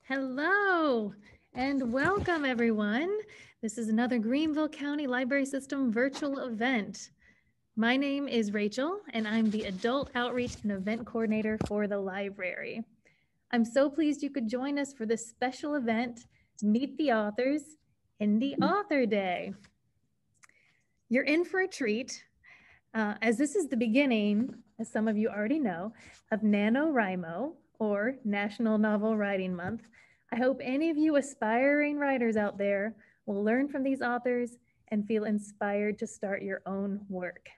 Hello and welcome everyone. This is another Greenville County Library System virtual event. My name is Rachel and I'm the Adult Outreach and Event Coordinator for the library. I'm so pleased you could join us for this special event, Meet the Authors, Indie Author Day. You're in for a treat, as this is the beginning, as some of you already know, of NaNoWriMo, or National Novel Writing Month. I hope any of you aspiring writers out there will learn from these authors and feel inspired to start your own work.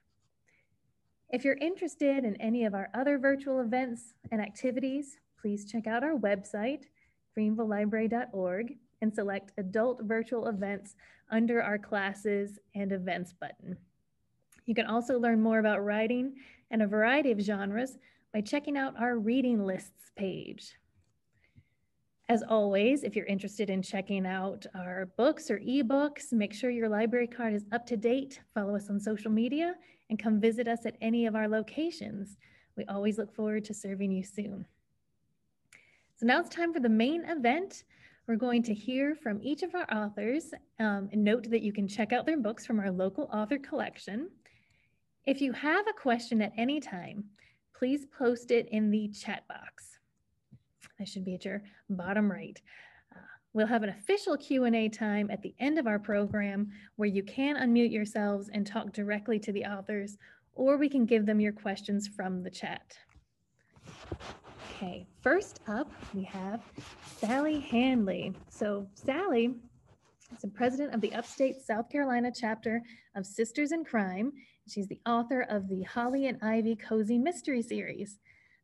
If you're interested in any of our other virtual events and activities, please check out our website, greenvillelibrary.org, and select Adult Virtual Events under our Classes and Events button. You can also learn more about writing and a variety of genres by checking out our reading lists page. As always, if you're interested in checking out our books or ebooks, make sure your library card is up to date, follow us on social media, and come visit us at any of our locations. We always look forward to serving you soon. So now it's time for the main event. We're going to hear from each of our authors, and note that you can check out their books from our local author collection. If you have a question at any time, please post it in the chat box. That should be at your bottom right. We'll have an official Q&A time at the end of our program where you can unmute yourselves and talk directly to the authors, or we can give them your questions from the chat. Okay, first up, we have Sally Handley. So Sally is the president of the Upstate South Carolina chapter of Sisters in Crime. She's the author of the Holly and Ivy Cozy Mystery Series.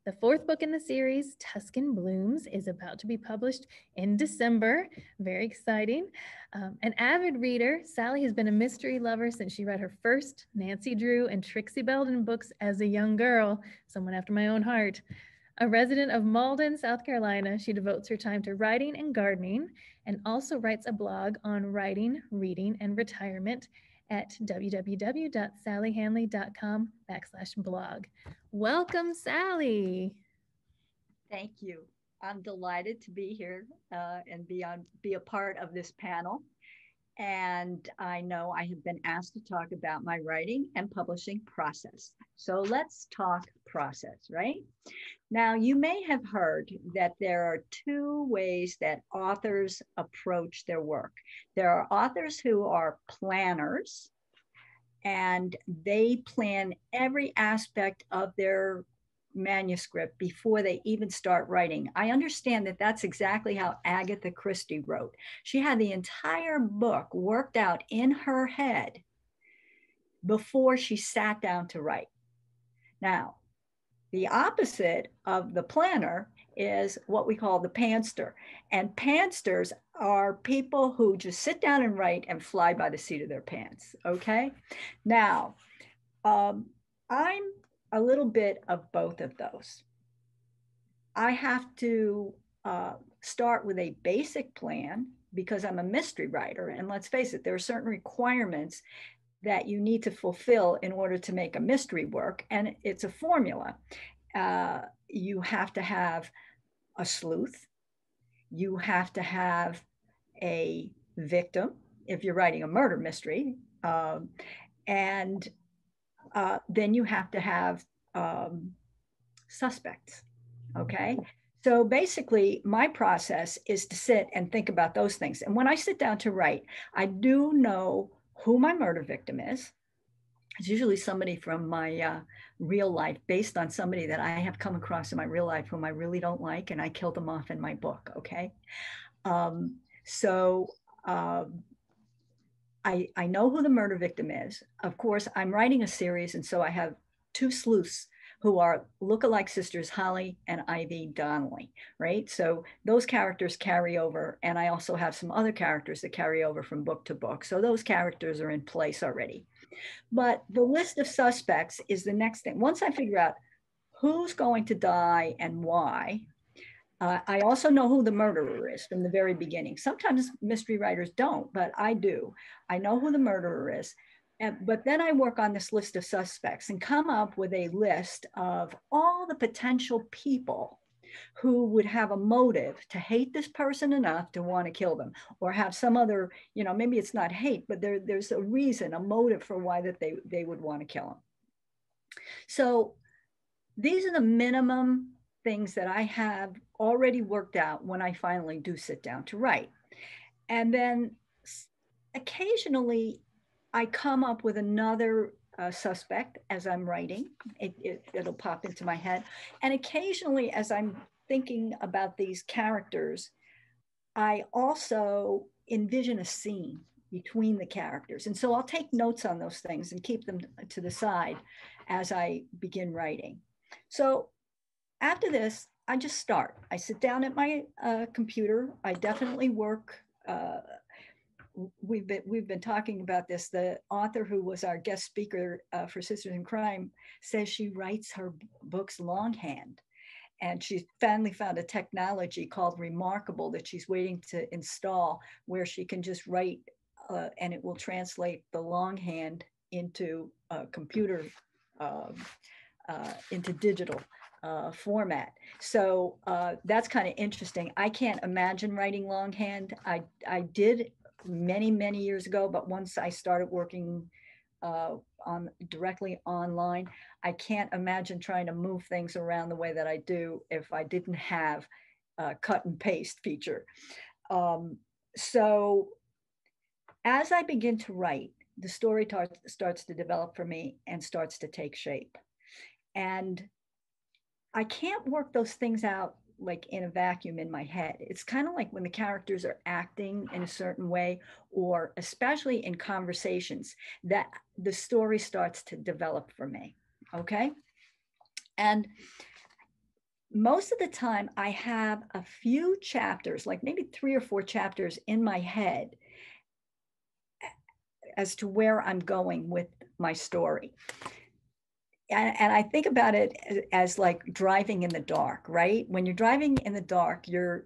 The fourth book in the series, Tuscan Blooms, is about to be published in December. Very exciting. An avid reader, Sally has been a mystery lover since she read her first Nancy Drew and Trixie Belden books as a young girl, someone after my own heart. A resident of Malden, South Carolina, she devotes her time to writing and gardening and also writes a blog on writing, reading, and retirement at www.sallyhandley.com/blog. Welcome, Sally. Thank you. I'm delighted to be here and be a part of this panel. And I know I have been asked to talk about my writing and publishing process. So let's talk process, right? Now, you may have heard that there are two ways that authors approach their work. There are authors who are planners, and they plan every aspect of their manuscript before they even start writing. I understand that that's exactly how Agatha Christie wrote. She had the entire book worked out in her head before she sat down to write. Now, the opposite of the planner is what we call the pantster. And pantsters are people who just sit down and write and fly by the seat of their pants, okay? Now, I'm a little bit of both of those. I have to start with a basic plan because I'm a mystery writer. And let's face it, there are certain requirements that you need to fulfill in order to make a mystery work. And it's a formula. You have to have a sleuth. You have to have a victim if you're writing a murder mystery. And then you have to have suspects, okay? So basically, my process is to sit and think about those things. And when I sit down to write, I do know who my murder victim is. It's usually somebody from my real life, based on somebody that I have come across in my real life whom I really don't like, and I kill them off in my book, okay? I know who the murder victim is. Of course, I'm writing a series, and so I have two sleuths who are lookalike sisters, Holly and Ivy Donnelly, right? So those characters carry over, and I also have some other characters that carry over from book to book. So those characters are in place already. But the list of suspects is the next thing. Once I figure out who's going to die and why, I also know who the murderer is from the very beginning. Sometimes mystery writers don't, but I do. I know who the murderer is. But then I work on this list of suspects and come up with a list of all the potential people who would have a motive to hate this person enough to want to kill them, or have some other, maybe it's not hate, but there's a reason, a motive for why that they would want to kill them. So these are the minimum things that I have already worked out when I finally do sit down to write. And then occasionally I come up with another suspect as I'm writing. It'll pop into my head. And occasionally, as I'm thinking about these characters, I also envision a scene between the characters. And so I'll take notes on those things and keep them to the side as I begin writing. So after this, I just start. I sit down at my computer. I definitely work. We've been talking about this. The author who was our guest speaker for Sisters in Crime says she writes her books longhand. And she finally found a technology called Remarkable that she's waiting to install, where she can just write and it will translate the longhand into computer, into digital format. So that's kind of interesting. I can't imagine writing longhand. I did many years ago, but once I started working directly online, I can't imagine trying to move things around the way that I do if I didn't have a cut and paste feature. So as I begin to write, the story starts to develop for me and starts to take shape. And I can't work those things out like in a vacuum in my head. It's kind of like when the characters are acting in a certain way, or especially in conversations, that the story starts to develop for me. Okay. And most of the time I have a few chapters, like maybe 3 or 4 chapters in my head as to where I'm going with my story. And I think about it as like driving in the dark, right? When you're driving in the dark, your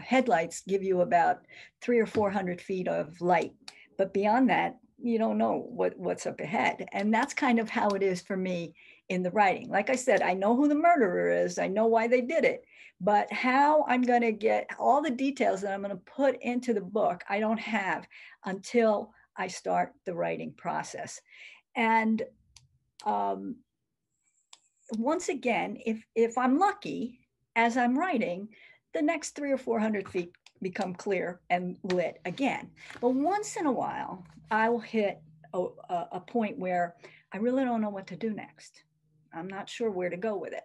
headlights give you about 300 or 400 feet of light, but beyond that, you don't know what's up ahead. And that's kind of how it is for me in the writing. Like I said, I know who the murderer is, I know why they did it, but how I'm going to get all the details that I'm going to put into the book, I don't have until I start the writing process. And once again, if I'm lucky, as I'm writing, the next 300 or 400 feet become clear and lit again. But once in a while, I will hit a point where I really don't know what to do next. I'm not sure where to go with it.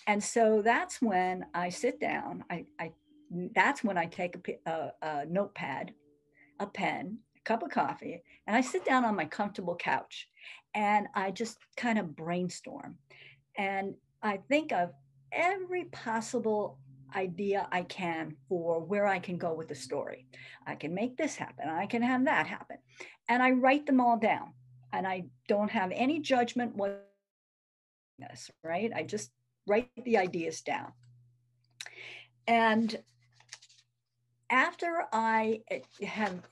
And so that's when I sit down. That's when I take a notepad, a pen, a cup of coffee, and I sit down on my comfortable couch and I just kind of brainstorm. And I think of every possible idea I can for where I can go with the story. I can make this happen. I can have that happen. And I write them all down. And I don't have any judgment what this, right? I just write the ideas down. And after I have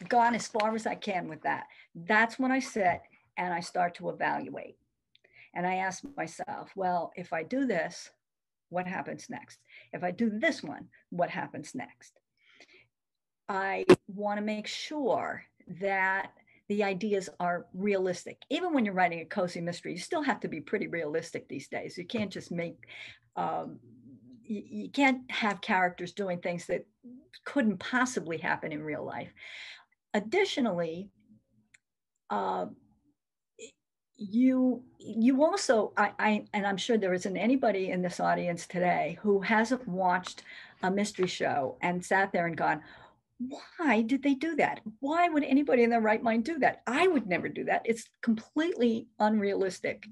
gone as far as I can with that, that's when I sit and I start to evaluate. And I ask myself, well, if I do this, what happens next? If I do this one, what happens next? I want to make sure that the ideas are realistic. Even when you're writing a cozy mystery, you still have to be pretty realistic these days. You can't just make, you can't have characters doing things that couldn't possibly happen in real life. Additionally, you also, and I'm sure there isn't anybody in this audience today who hasn't watched a mystery show and sat there and gone, why did they do that? Why would anybody in their right mind do that? I would never do that. It's completely unrealistic.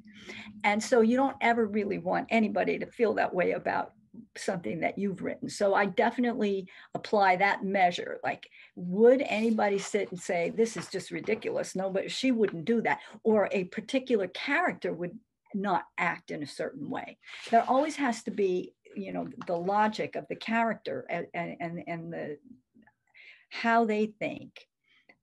And so you don't ever really want anybody to feel that way about something that you've written. So I definitely apply that measure. Like, would anybody sit and say, this is just ridiculous? No, but she wouldn't do that. Or a particular character would not act in a certain way. There always has to be, the logic of the character and the how they think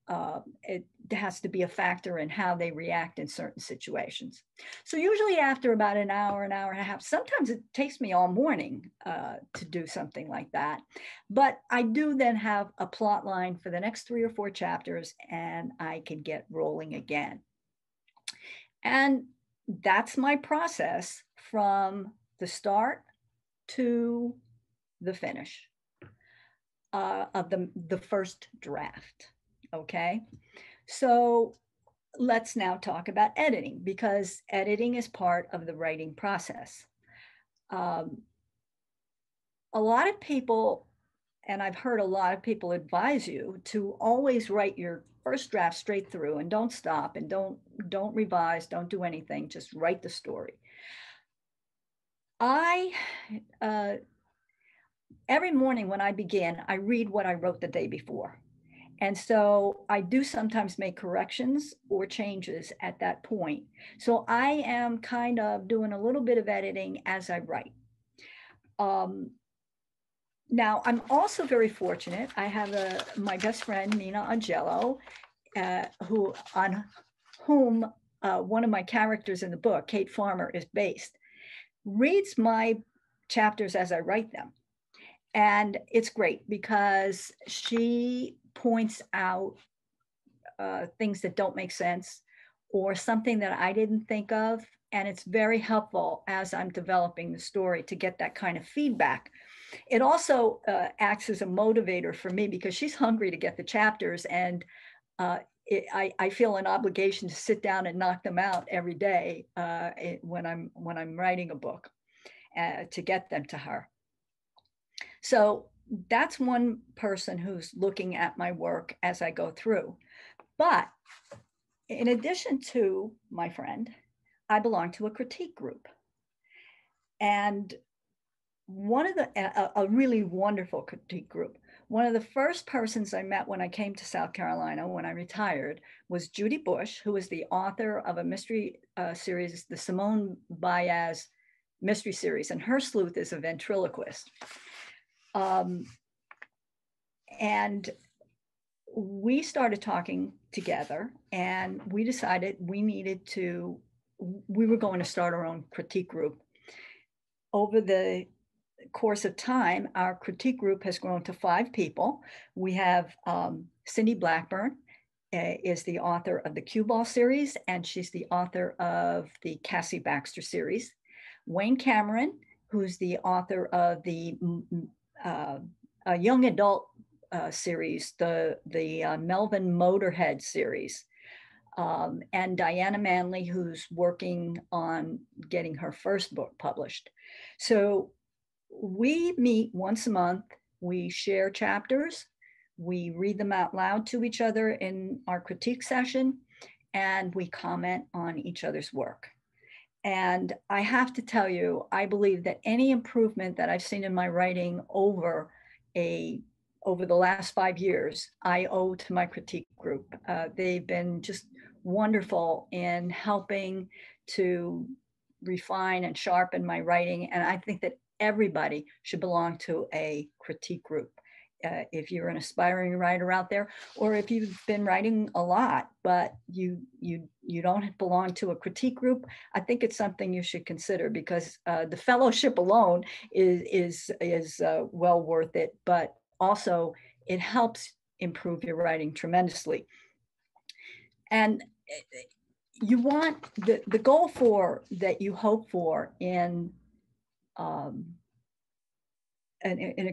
it has to be a factor in how they react in certain situations. So usually after about an hour and a half, sometimes it takes me all morning to do something like that. But I do then have a plot line for the next 3 or 4 chapters, and I can get rolling again. And that's my process from the start to the finish of the first draft. Okay, so let's now talk about editing, because editing is part of the writing process. A lot of people, and I've heard a lot of people advise you to always write your first draft straight through and don't stop and don't revise, don't do anything, just write the story. Every morning when I begin, I read what I wrote the day before. And so I do sometimes make corrections or changes at that point. So I am kind of doing a little bit of editing as I write. Now, I'm also very fortunate. I have my best friend, Nina Angello, on whom one of my characters in the book, Kate Farmer, is based, reads my chapters as I write them. And it's great because she points out things that don't make sense or something that I didn't think of. And it's very helpful as I'm developing the story to get that kind of feedback. It also acts as a motivator for me because she's hungry to get the chapters, and I feel an obligation to sit down and knock them out every day when I'm writing a book to get them to her. So that's one person who's looking at my work as I go through. But in addition to my friend, I belong to a critique group. And one of a really wonderful critique group. One of the first persons I met when I came to South Carolina, when I retired, was Judy Bush, who is the author of a mystery series, the Simone Baez mystery series, and her sleuth is a ventriloquist. And we started talking together, and we decided we were going to start our own critique group. Over the course of time, our critique group has grown to 5 people. We have Cindy Blackburn is the author of the Cue Ball series, and she's the author of the Cassie Baxter series. Wayne Cameron, who's the author of the young adult series, the Melvin Motorhead series, and Diana Manley, who's working on getting her first book published. So we meet once a month, we share chapters, we read them out loud to each other in our critique session, and we comment on each other's work. And I have to tell you, I believe that any improvement that I've seen in my writing over the last 5 years, I owe to my critique group. They've been just wonderful in helping to refine and sharpen my writing. And I think that everybody should belong to a critique group. If you're an aspiring writer out there, or if you've been writing a lot, but you don't belong to a critique group, I think it's something you should consider, because the fellowship alone is well worth it, but also it helps improve your writing tremendously. And you want the goal that you hope for in a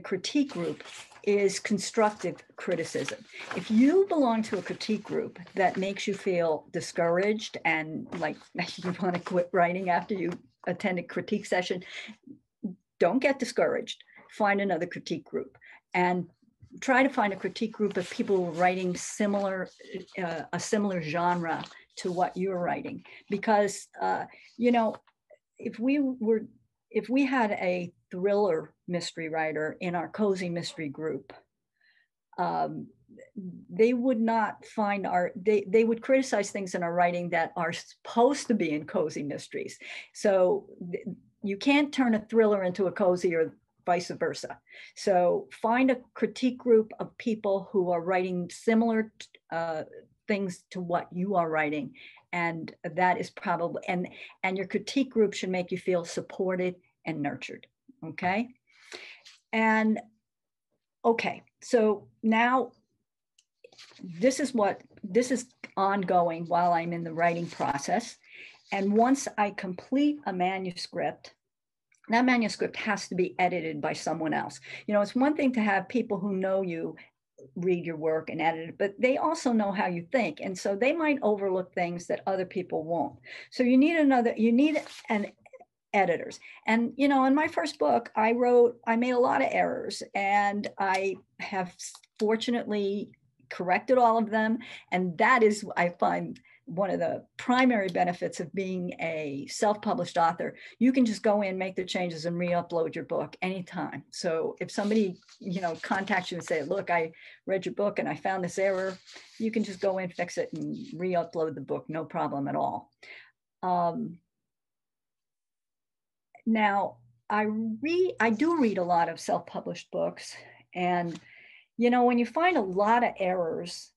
critique group is constructive criticism. If you belong to a critique group that makes you feel discouraged and like you want to quit writing after you attend a critique session, don't get discouraged. Find another critique group and try to find a critique group of people writing a similar genre to what you're writing. Because, if we had a thriller mystery writer in our cozy mystery group, they would not find they would criticize things in our writing that are supposed to be in cozy mysteries. So you can't turn a thriller into a cozy or vice versa. So find a critique group of people who are writing similar things to what you are writing. And that is probably, and your critique group should make you feel supported and nurtured. Okay. And okay, so now this is ongoing while I'm in the writing process. And once I complete a manuscript, that manuscript has to be edited by someone else. You know, it's one thing to have people who know you read your work and edit it, but they also know how you think. And so they might overlook things that other people won't. So you need an editors. And, you know, in my first book, I made a lot of errors, and I have fortunately corrected all of them. And that is, I find, one of the primary benefits of being a self-published author. You can just go in, make the changes, and re-upload your book anytime. So if somebody, you know, contacts you and say, look, I read your book and I found this error, you can just go in, fix it, and re-upload the book, no problem at all. Now, I do read a lot of self-published books, and, you know, when you find a lot of errors,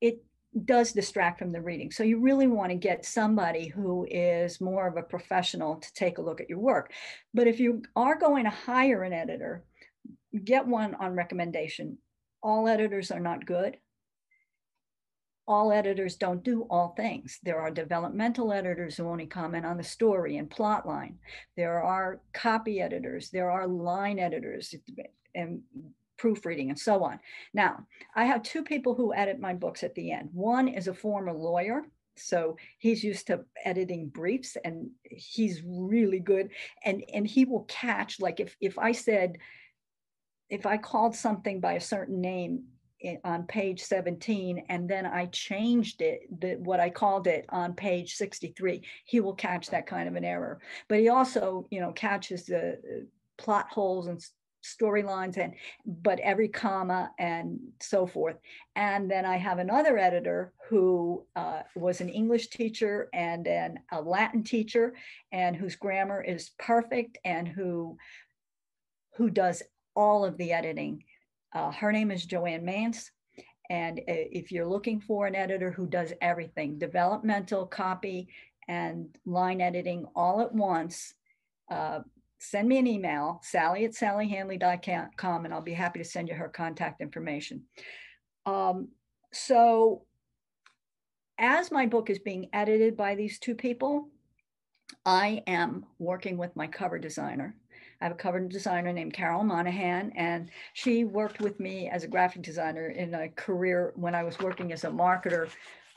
it does distract from the reading. So you really want to get somebody who is more of a professional to take a look at your work. But if you are going to hire an editor, get one on recommendation. All editors are not good. All editors don't do all things. There are developmental editors who only comment on the story and plot line. There are copy editors. There are line editors and proofreading and so on. Now, I have two people who edit my books at the end. One is a former lawyer, so he's used to editing briefs, and he's really good. And he will catch, like if I called something by a certain name on page 17, and then I changed it, what I called it on page 63, he will catch that kind of an error. But he also, you know, catches the plot holes and storylines, but every comma and so forth. And then I have another editor who was an English teacher and a Latin teacher, and whose grammar is perfect, and who does all of the editing. Her name is Joanne Mance. And if you're looking for an editor who does everything, developmental, copy, and line editing all at once, send me an email, sally@sallyhanley.com, and I'll be happy to send you her contact information. So as my book is being edited by these two people, I am working with my cover designer. I have a cover designer named Carol Monahan, and she worked with me as a graphic designer in a career when I was working as a marketer,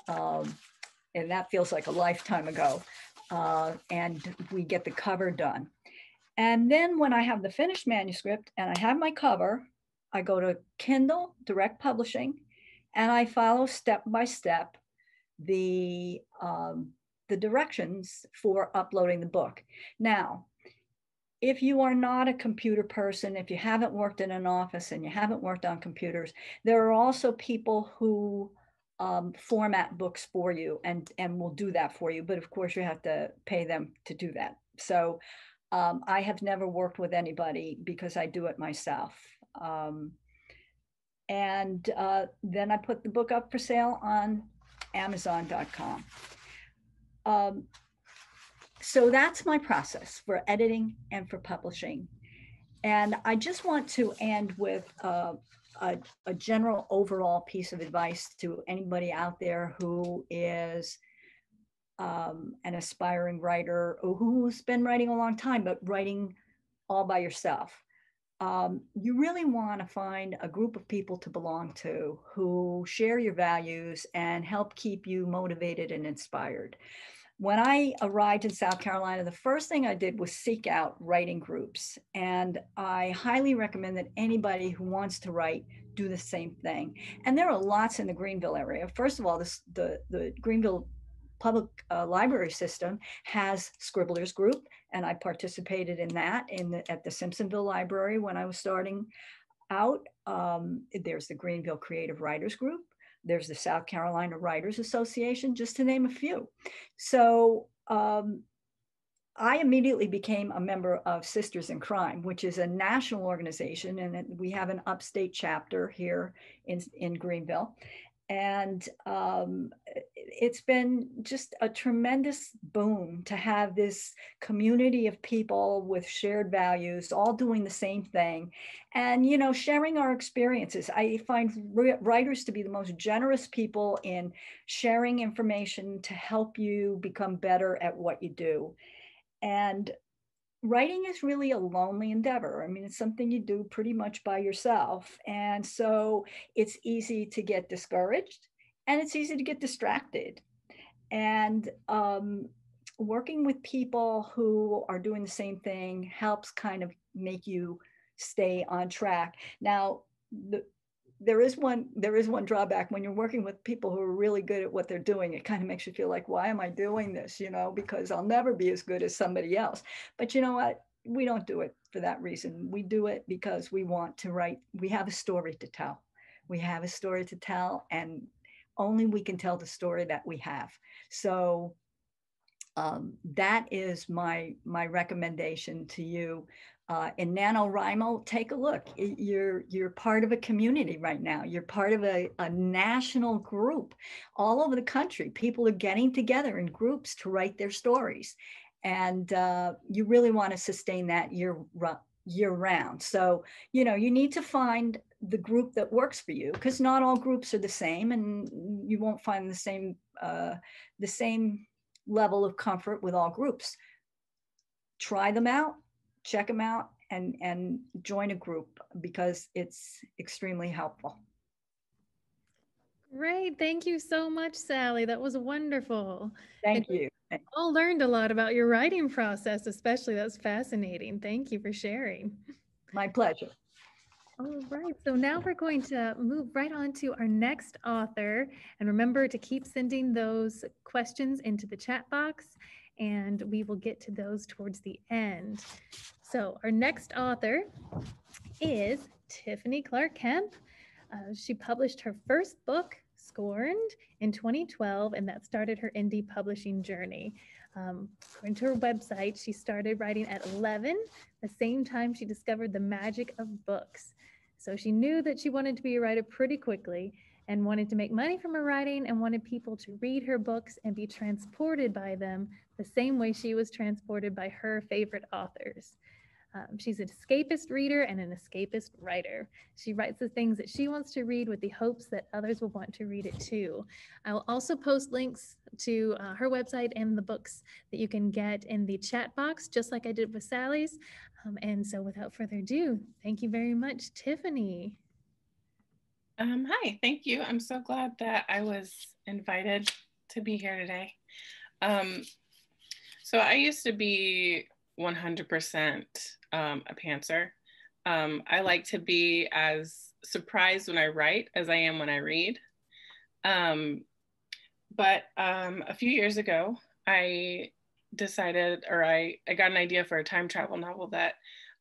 and that feels like a lifetime ago. And we get the cover done. And then when I have the finished manuscript and I have my cover, I go to Kindle Direct Publishing, and I follow step by step the directions for uploading the book. Now, if you are not a computer person, if you haven't worked in an office and you haven't worked on computers, there are also people who format books for you and will do that for you. But of course, you have to pay them to do that. So I have never worked with anybody because I do it myself. And then I put the book up for sale on Amazon.com. So that's my process for editing and for publishing. And I just want to end with a general overall piece of advice to anybody out there who is an aspiring writer, or who's been writing a long time, but writing all by yourself. You really want to find a group of people to belong to who share your values and help keep you motivated and inspired. When I arrived in South Carolina, the first thing I did was seek out writing groups. And I highly recommend that anybody who wants to write do the same thing. And there are lots in the Greenville area. First of all, the Greenville Public Library System has Scribblers Group, and I participated in that at the Simpsonville Library when I was starting out. There's the Greenville Creative Writers Group. There's the South Carolina Writers Association, just to name a few. So I immediately became a member of Sisters in Crime, which is a national organization, and we have an upstate chapter here in Greenville. And it's been just a tremendous boon to have this community of people with shared values, all doing the same thing. And, you know, sharing our experiences. I find writers to be the most generous people in sharing information to help you become better at what you do. And writing is really a lonely endeavor. I mean, it's something you do pretty much by yourself. And so it's easy to get discouraged and it's easy to get distracted. And working with people who are doing the same thing helps kind of make you stay on track. Now, there is one drawback when you're working with people who are really good at what they're doing. It kind of makes you feel like, why am I doing this? You know, because I'll never be as good as somebody else. But you know what? We don't do it for that reason. We do it because we want to write. We have a story to tell. We have a story to tell, and only we can tell the story that we have. So that is my recommendation to you. In NaNoWriMo, take a look. You're part of a community right now. You're part of a national group all over the country. People are getting together in groups to write their stories, and you really want to sustain that year round. So you know you need to find the group that works for you, because not all groups are the same, and you won't find the same level of comfort with all groups. Try them out, check them out, and join a group because it's extremely helpful. Great. Thank you so much, Sally. That was wonderful. Thank you. All learned a lot about your writing process, especially. That's fascinating. Thank you for sharing. My pleasure. All right, so now we're going to move right on to our next author. And remember to keep sending those questions into the chat box, and we will get to those towards the end. So our next author is Tiffany Clark Kemp. She published her first book, Scorned, in 2012, and that started her indie publishing journey. According to her website, she started writing at 11, the same time she discovered the magic of books. So she knew that she wanted to be a writer pretty quickly and wanted to make money from her writing and wanted people to read her books and be transported by them the same way she was transported by her favorite authors. She's an escapist reader and an escapist writer. She writes the things that she wants to read with the hopes that others will want to read it too. I will also post links to her website and the books that you can get in the chat box, just like I did with Sally's. And so without further ado, thank you very much, Tiffany. Hi, thank you. I'm so glad that I was invited to be here today. So I used to be 100% a pantser. I like to be as surprised when I write as I am when I read. But a few years ago, I decided, or I got an idea for a time travel novel that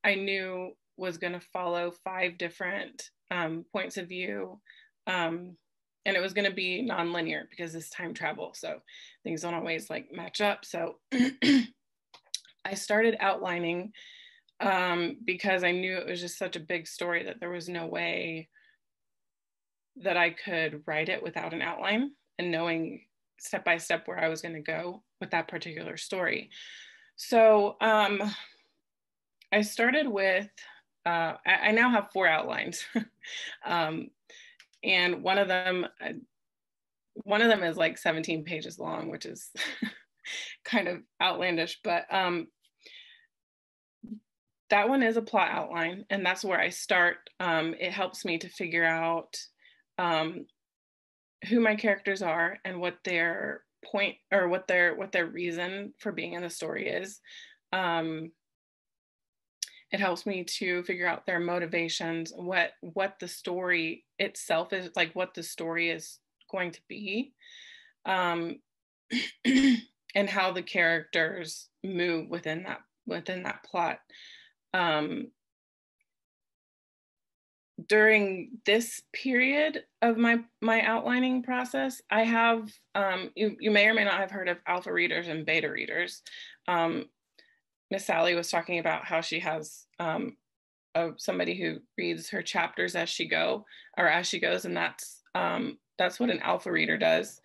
I knew was going to follow 5 different points of view. And it was going to be non-linear because it's time travel. So things don't always like match up. So I started outlining because I knew it was just such a big story that there was no way that I could write it without an outline and knowing step by step where I was going to go with that particular story. So I started with, I now have 4 outlines. And one of them is like 17 pages long, which is kind of outlandish, but that one is a plot outline, and that's where I start. It helps me to figure out who my characters are and what their point or what their reason for being in the story is. It helps me to figure out their motivations, what the story itself is, like what the story is going to be, and how the characters move within that plot. During this period of my outlining process, I have, you may or may not have heard of alpha readers and beta readers. Miss Sally was talking about how she has somebody who reads her chapters as she goes, and that's that's what an alpha reader does.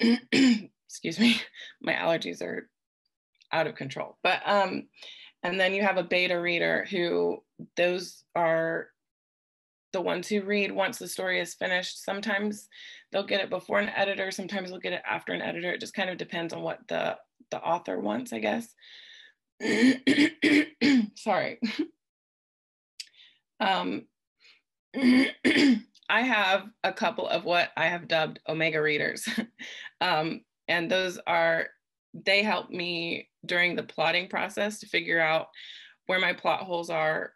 Excuse me, my allergies are out of control. But and then you have a beta reader, who those are the ones who read once the story is finished. Sometimes they'll get it before an editor, sometimes they'll get it after an editor. It just kind of depends on what the author wants, I guess. Sorry. I have a couple of what I have dubbed Omega readers. And those are, they help me during the plotting process to figure out where my plot holes are,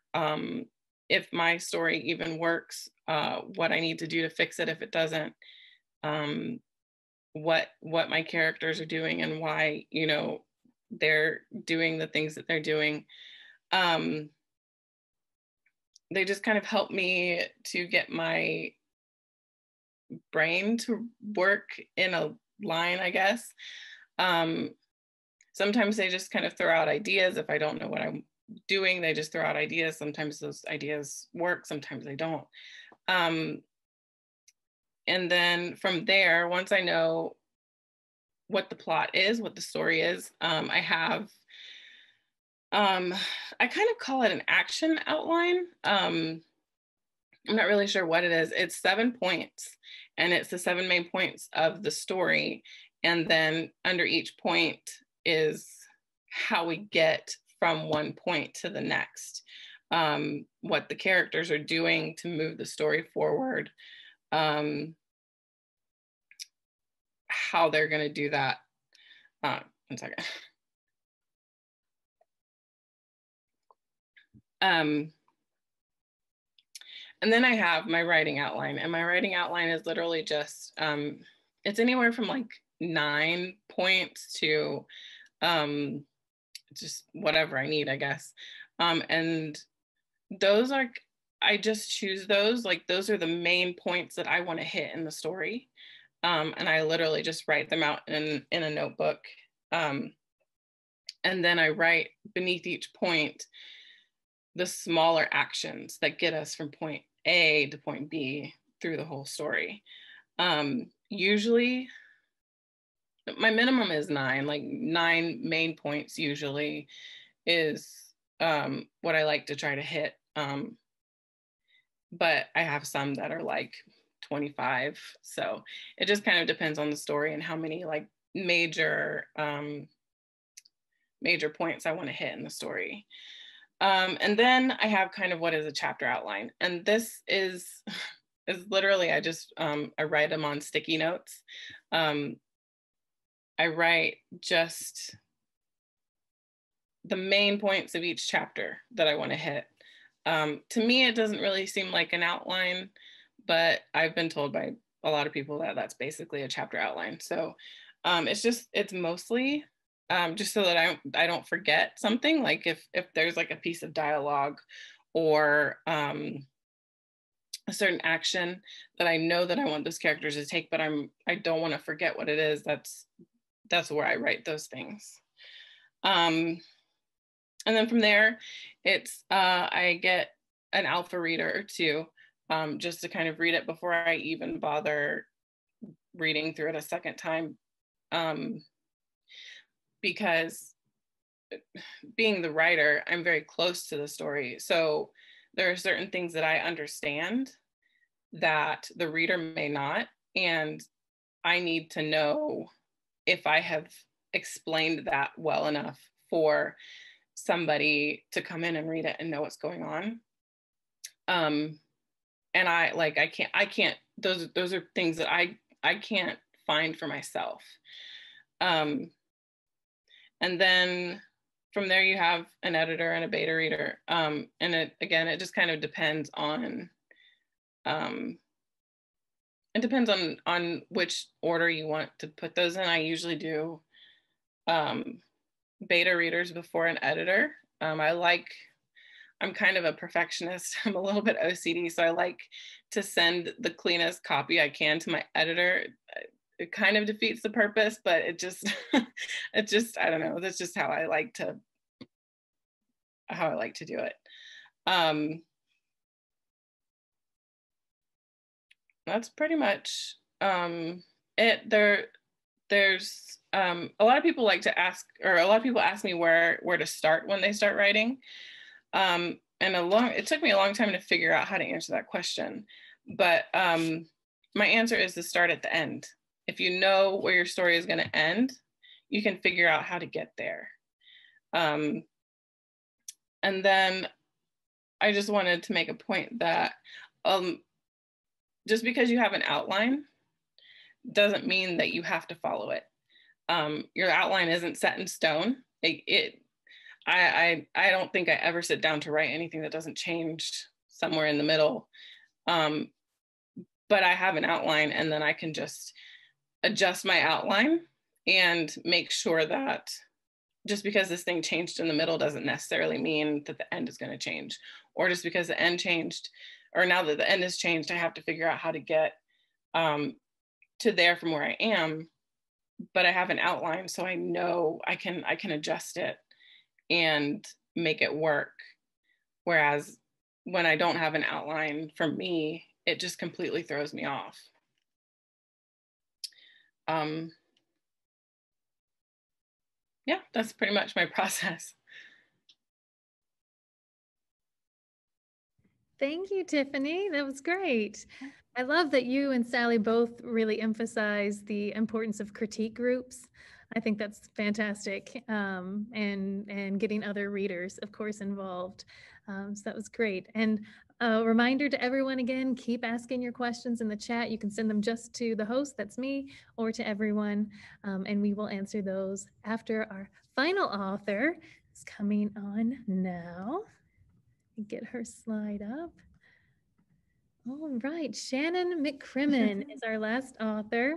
if my story even works, what I need to do to fix it if it doesn't, what my characters are doing and why, you know, they're doing the things that they're doing. They just kind of help me to get my brain to work in a line, I guess. Sometimes they just kind of throw out ideas. If I don't know what I'm doing, they just throw out ideas. Sometimes those ideas work, sometimes they don't. And then from there, once I know what the plot is, what the story is, I have, I kind of call it an action outline. I'm not really sure what it is. It's 7 points, and it's the 7 main points of the story. And then under each point is how we get from one point to the next, what the characters are doing to move the story forward, how they're going to do that. 1 second. And then I have my writing outline, and my writing outline is literally just, it's anywhere from like 9 points to just whatever I need, I guess. And those are, I just choose those, like those are the main points that I want to hit in the story. And I literally just write them out in a notebook. And then I write beneath each point the smaller actions that get us from point A to point B through the whole story. Usually, my minimum is 9, like 9 main points usually is what I like to try to hit. But I have some that are like 25. So it just kind of depends on the story and how many like major points I want to hit in the story. And then I have kind of what is a chapter outline. And this is literally, I just, I write them on sticky notes. I write just the main points of each chapter that I want to hit. To me, it doesn't really seem like an outline, but I've been told by a lot of people that that's basically a chapter outline. So it's mostly just so that I don't forget something. Like if there's like a piece of dialogue or a certain action that I know that I want those characters to take, but I don't want to forget what it is. That's where I write those things. And then from there, it's I get an alpha reader or two, just to kind of read it before I even bother reading through it a second time. Because being the writer, I'm very close to the story. So there are certain things that I understand that the reader may not, and I need to know if I have explained that well enough for somebody to come in and read it and know what's going on. And I can't, those are things that I can't find for myself. And then from there you have an editor and a beta reader. And it just kind of depends on, it depends on which order you want to put those in. I usually do beta readers before an editor. I'm kind of a perfectionist. I'm a little bit OCD, so I like to send the cleanest copy I can to my editor. It kind of defeats the purpose, but it just, I don't know. That's just how I like to do it. That's pretty much There's a lot of people like to ask, or a lot of people ask me where to start when they start writing. And it took me a long time to figure out how to answer that question. But my answer is to start at the end. If you know where your story is going to end, you can figure out how to get there. And then I just wanted to make a point that just because you have an outline doesn't mean that you have to follow it. Your outline isn't set in stone. I don't think I ever sit down to write anything that doesn't change somewhere in the middle. But I have an outline, and then I can just adjust my outline and make sure that just because this thing changed in the middle doesn't necessarily mean that the end is going to change. Or just because the end changed, or now that the end has changed, I have to figure out how to get to there from where I am. But I have an outline, so I know I can adjust it and make it work. Whereas when I don't have an outline, for me, it just completely throws me off. Yeah, that's pretty much my process. Thank you, Tiffany. That was great. I love that you and Sally both really emphasize the importance of critique groups. I think that's fantastic. And getting other readers, of course, involved. So that was great. And a reminder to everyone again, keep asking your questions in the chat. You can send them just to the host, that's me, or to everyone. And we will answer those after our final author is coming on now. Get her slide up. All right, Shannon McCrimmon is our last author.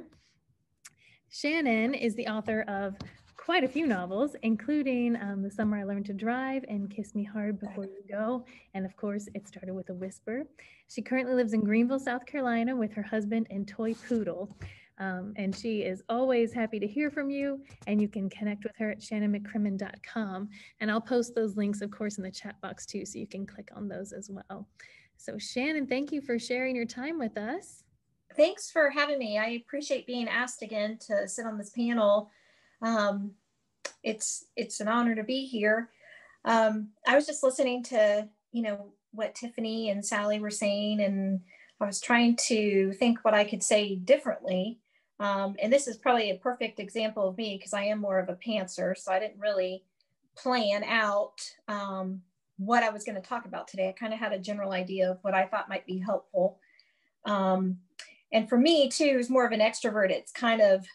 Shannon is the author of quite a few novels, including The Summer I Learned to Drive and Kiss Me Hard Before You Go. And of course, It Started with a Whisper. She currently lives in Greenville, South Carolina with her husband and toy poodle. And she is always happy to hear from you, and you can connect with her at shannonmccrimmon.com. And I'll post those links, of course, in the chat box too, so you can click on those as well. So Shannon, thank you for sharing your time with us. Thanks for having me. I appreciate being asked again to sit on this panel. It's an honor to be here. I was just listening to, what Tiffany and Sally were saying, and I was trying to think what I could say differently. And this is probably a perfect example of me because I am more of a pantser, so I didn't really plan out what I was going to talk about today. I kind of had a general idea of what I thought might be helpful. And for me too, as more of an extrovert, it's kind of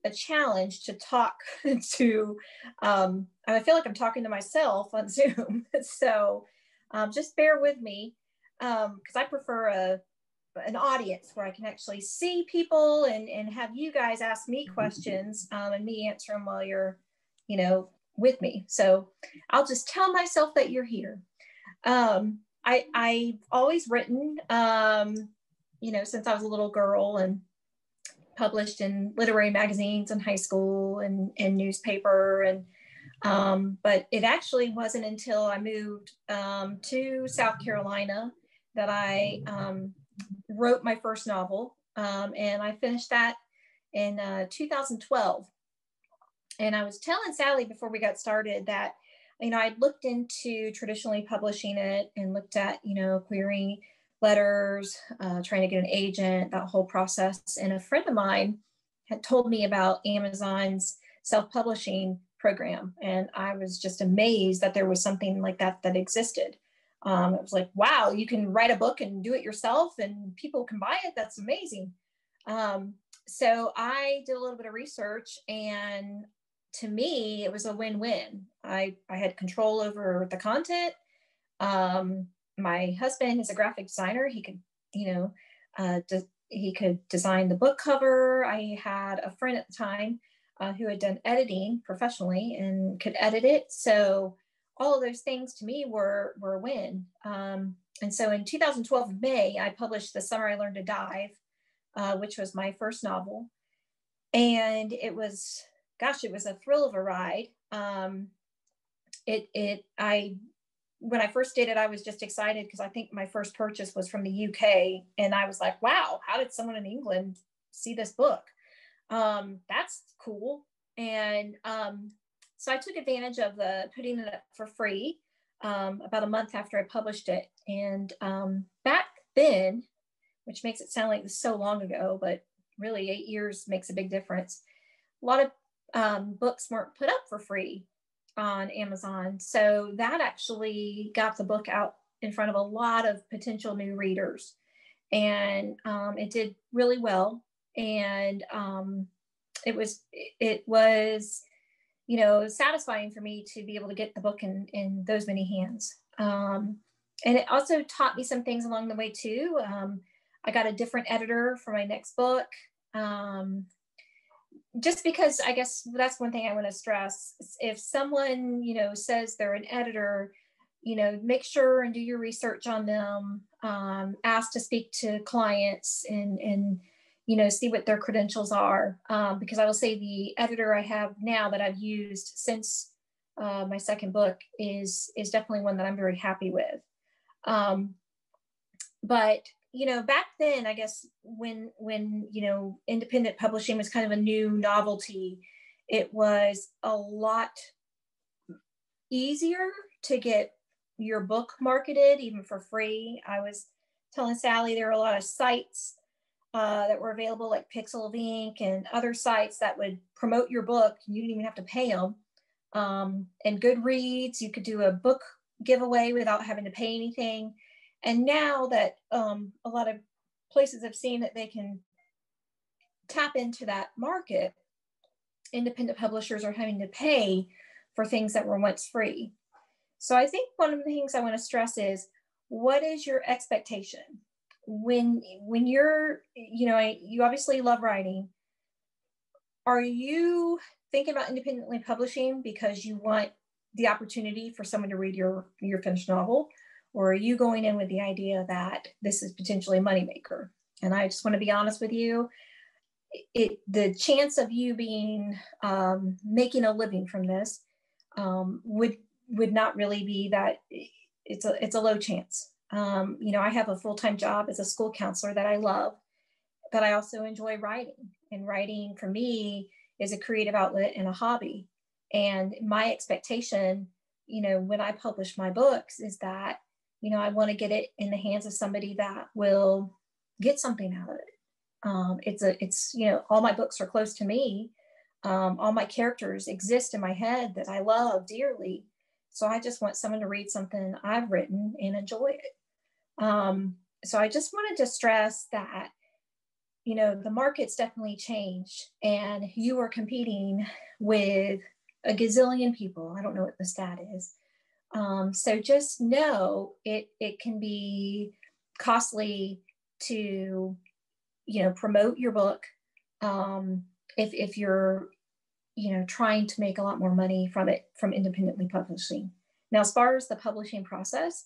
a challenge to talk to, I feel like I'm talking to myself on Zoom. So just bear with me because I prefer an audience where I can actually see people and have you guys ask me questions and me answer them while you're, with me. So I'll just tell myself that you're here. I've always written, since I was a little girl, and published in literary magazines in high school and newspaper. And but it actually wasn't until I moved to South Carolina that I wrote my first novel. And I finished that in 2012. And I was telling Sally before we got started that, I'd looked into traditionally publishing it and looked at, querying letters, trying to get an agent, that whole process. And a friend of mine had told me about Amazon's self-publishing program. And I was just amazed that there was something like that existed. It was like, wow, you can write a book and do it yourself and people can buy it. That's amazing. So I did a little bit of research, and to me, it was a win-win. I had control over the content. My husband is a graphic designer. He could, he could design the book cover. I had a friend at the time who had done editing professionally and could edit it. So all of those things to me were a win. And so in 2012 May, I published The Summer I Learned to Dive, which was my first novel. And it was a thrill of a ride. When I first did it, I was just excited because I think my first purchase was from the UK. And I was like, wow, how did someone in England, see this book. That's cool. And so I took advantage of putting it up for free about a month after I published it. And back then, which makes it sound like it's so long ago, but really 8 years makes a big difference. A lot of books weren't put up for free on Amazon. So that actually got the book out in front of a lot of potential new readers. And it did really well. And it was, you know, satisfying for me to be able to get the book in those many hands. And it also taught me some things along the way too. I got a different editor for my next book. Just because I guess that's one thing I want to stress. If someone, you know, says they're an editor, you know, make sure and do your research on them, ask to speak to clients and, you know, see what their credentials are. Because I will say the editor I have now that I've used since my second book is definitely one that I'm very happy with. But you know, back then, I guess when, you know, independent publishing was kind of a new novelty, it was a lot easier to get your book marketed, even for free. I was telling Sally, there were a lot of sites that were available, like Pixel of Ink and other sites that would promote your book. You didn't even have to pay them. And Goodreads, you could do a book giveaway without having to pay anything. And now that a lot of places have seen that they can tap into that market, independent publishers are having to pay for things that were once free. So I think one of the things I want to stress is, what is your expectation? When you're, you know, you obviously love writing. Are you thinking about independently publishing because you want the opportunity for someone to read your finished novel? Or are you going in with the idea that this is potentially a moneymaker? And I just want to be honest with you, the chance of you being making a living from this would not really be that. It's a low chance. You know, I have a full-time job as a school counselor that I love, but I also enjoy writing. And writing for me is a creative outlet and a hobby. And my expectation, you know, when I publish my books is that, you know, I want to get it in the hands of somebody that will get something out of it. It's, you know, all my books are close to me. All my characters exist in my head that I love dearly. So I just want someone to read something I've written and enjoy it. So I just wanted to stress that, you know, the market's definitely changed and you are competing with a gazillion people. I don't know what the stat is. So just know it can be costly to, you know, promote your book if you're, you know, trying to make a lot more money from it from independently publishing. Now, as far as the publishing process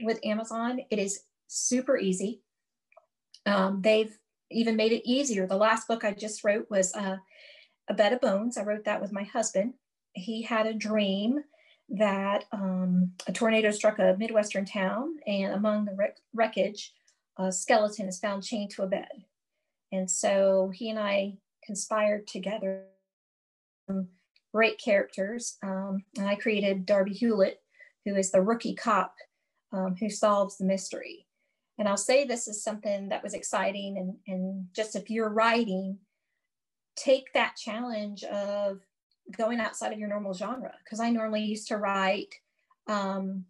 with Amazon, it is super easy. They've even made it easier. The last book I just wrote was A Bed of Bones. I wrote that with my husband. He had a dream that a tornado struck a Midwestern town, and among the wreckage, a skeleton is found chained to a bed. And so he and I conspired together, great characters. And I created Darby Hewlett, who is the rookie cop who solves the mystery. And I'll say this is something that was exciting. And just if you're writing, take that challenge of going outside of your normal genre. Because I normally used to write, you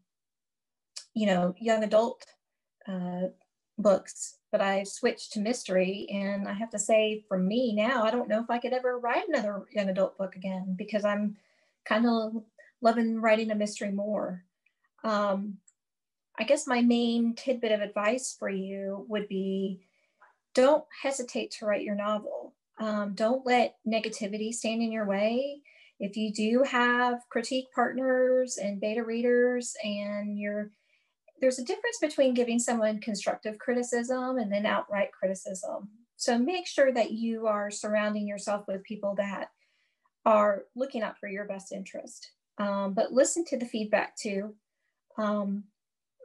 know, young adult books, but I switched to mystery. And I have to say, for me now, I don't know if I could ever write another young adult book again, because I'm kind of loving writing a mystery more. I guess my main tidbit of advice for you would be, don't hesitate to write your novel. Don't let negativity stand in your way. If you do have critique partners and beta readers, and there's a difference between giving someone constructive criticism and then outright criticism. So make sure that you are surrounding yourself with people that are looking out for your best interest. But listen to the feedback too.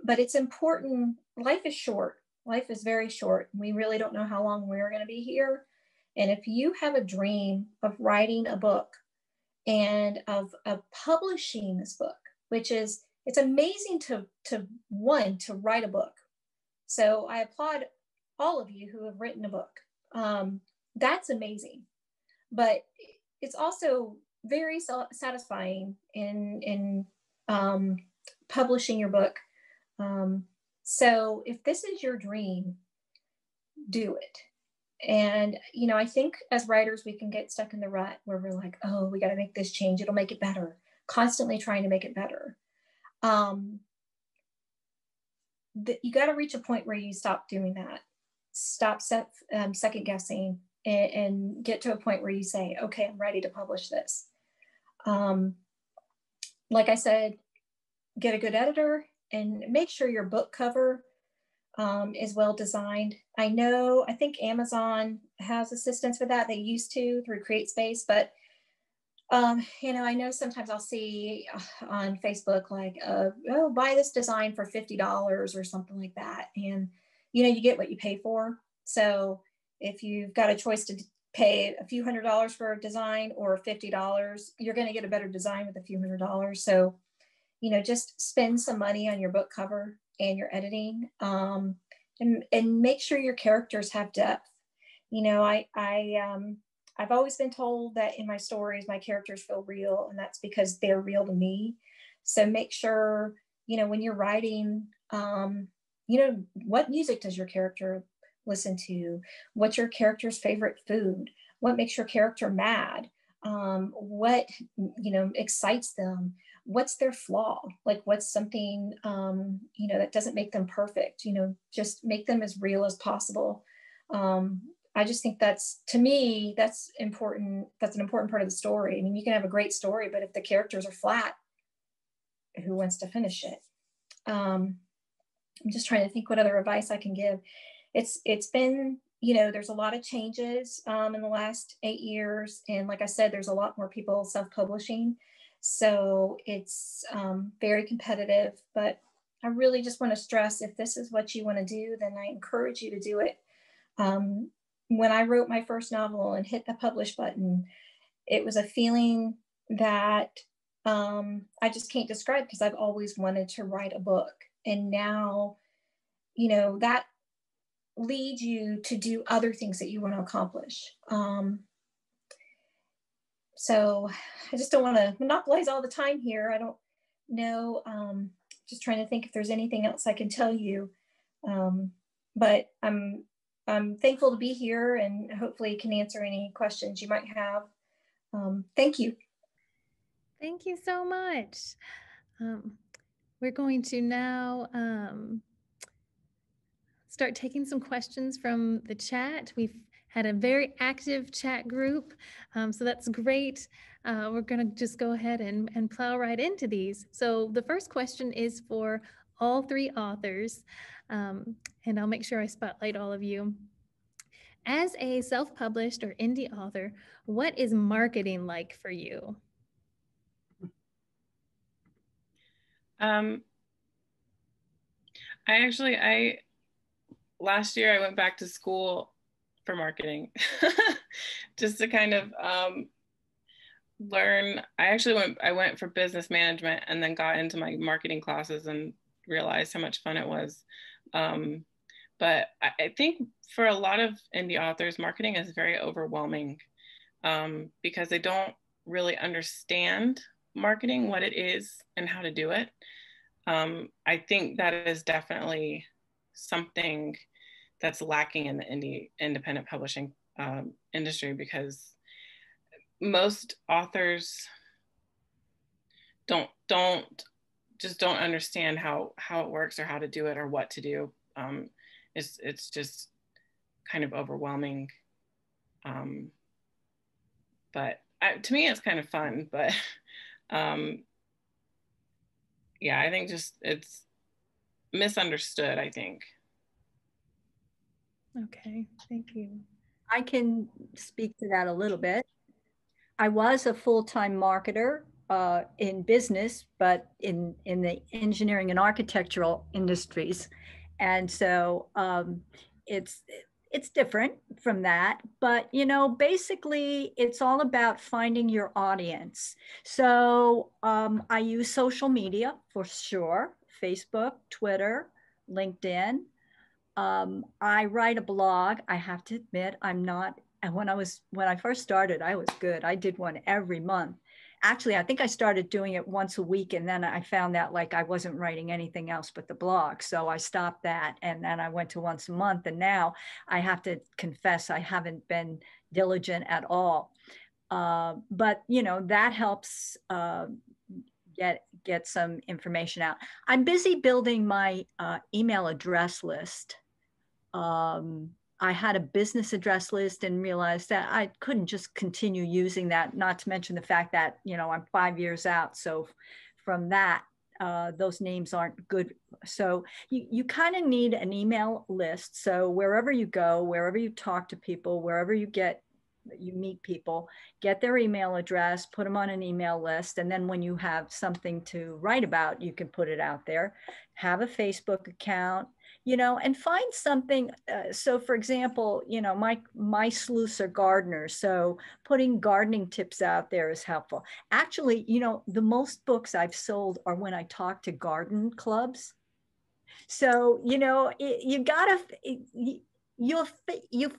But it's important. Life is short. Life is very short. We really don't know how long we're going to be here. And if you have a dream of writing a book and of publishing this book, which is, it's amazing to write a book. So I applaud all of you who have written a book. That's amazing. But it's also very satisfying in publishing your book. So if this is your dream, do it. And, you know, I think as writers, we can get stuck in the rut where we're like, oh, we got to make this change. It'll make it better. Constantly trying to make it better. You got to reach a point where you stop doing that. Stop second guessing and get to a point where you say, okay, I'm ready to publish this. Like I said, get a good editor and make sure your book cover is well designed. I think Amazon has assistance with that. They used to through CreateSpace, but you know, I know sometimes I'll see on Facebook like, oh, buy this design for $50 or something like that. And, you know, you get what you pay for. So if you've got a choice to pay a few $100s for a design or $50, you're going to get a better design with a few $100s. So, you know, just spend some money on your book cover and your editing, and make sure your characters have depth. You know, I've always been told that in my stories, my characters feel real, and that's because they're real to me. So make sure, you know, when you're writing, you know, what music does your character listen to? What's your character's favorite food? What makes your character mad? What, you know, excites them? What's their flaw? Like what's something, you know, that doesn't make them perfect, you know, just make them as real as possible. I just think that's, to me, that's important. That's an important part of the story. I mean, you can have a great story, but if the characters are flat, who wants to finish it? I'm just trying to think what other advice I can give. It's been, you know, there's a lot of changes in the last 8 years. And like I said, there's a lot more people self-publishing. So it's very competitive, but I really just want to stress, if this is what you want to do, then I encourage you to do it. When I wrote my first novel and hit the publish button, it was a feeling that I just can't describe, because I've always wanted to write a book. And now, you know, that leads you to do other things that you want to accomplish. So I just don't want to monopolize all the time here. I don't know. Just trying to think if there's anything else I can tell you. But I'm thankful to be here, and hopefully can answer any questions you might have. Thank you. Thank you so much. We're going to now start taking some questions from the chat. We've had a very active chat group, so that's great. We're going to just go ahead and plow right into these. So the first question is for all three authors, and I'll make sure I spotlight all of you. As a self-published or indie author, what is marketing like for you? Last year I went back to school for marketing just to kind of learn. I went for business management and then got into my marketing classes and realized how much fun it was. But I think for a lot of indie authors, marketing is very overwhelming because they don't really understand marketing, what it is and how to do it. I think that is definitely something that's lacking in the independent publishing industry, because most authors don't understand how it works or how to do it or what to do. It's just kind of overwhelming. But to me, it's kind of fun, but yeah, I think just it's misunderstood, I think. Okay, thank you. I can speak to that a little bit. I was a full-time marketer in business, but in the engineering and architectural industries. And so it's different from that, but basically it's all about finding your audience. So I use social media for sure: Facebook, Twitter, LinkedIn. I write a blog. I have to admit, I'm not. And when I first started, I was good. I did one every month. Actually, I think I started doing it once a week, and then I found that like I wasn't writing anything else but the blog, so I stopped that, and then I went to once a month. And now I have to confess I haven't been diligent at all. But that helps get some information out. I'm busy building my email address list. I had a business address list and realized that I couldn't just continue using that, not to mention the fact that, I'm 5 years out. So from that, those names aren't good. So you kind of need an email list. So wherever you go, wherever you talk to people, wherever you meet people, get their email address, put them on an email list. And then when you have something to write about, you can put it out there. Have a Facebook account, and find something. So for example, my sleuths are gardeners. So putting gardening tips out there is helpful. Actually, the most books I've sold are when I talk to garden clubs. So, you'll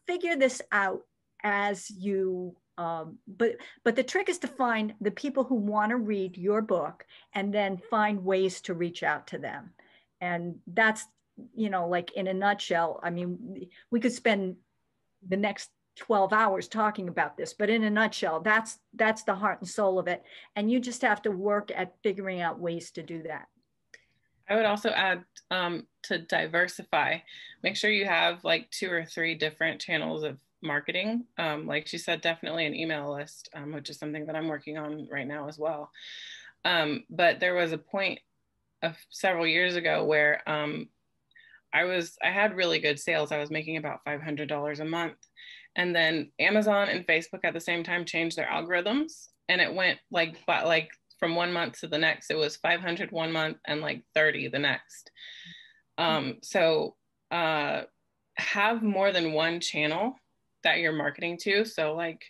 figure this out as you, but the trick is to find the people who want to read your book and then find ways to reach out to them. And that's, like in a nutshell. I mean, we could spend the next 12 hours talking about this, but in a nutshell, that's the heart and soul of it. And you just have to work at figuring out ways to do that. I would also add to diversify. Make sure you have like 2 or 3 different channels of marketing. Like she said, definitely an email list, which is something that I'm working on right now as well. But there was a point of several years ago where I had really good sales. I was making about $500 a month. And then Amazon and Facebook at the same time changed their algorithms, and it went like from 1 month to the next, it was 500 one month and like 30 the next. So have more than one channel that you're marketing to. So like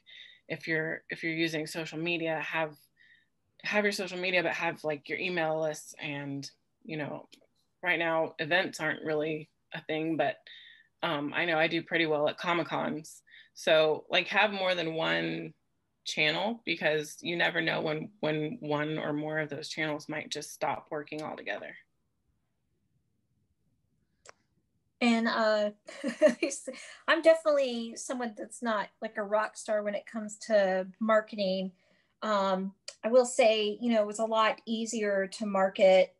if you're using social media, have your social media, but have like your email lists. And right now events aren't really a thing, but I know I do pretty well at Comic-Cons. So like have more than one channel, because you never know when one or more of those channels might just stop working altogether. And I'm definitely someone that's not like a rock star when it comes to marketing. I will say, it was a lot easier to market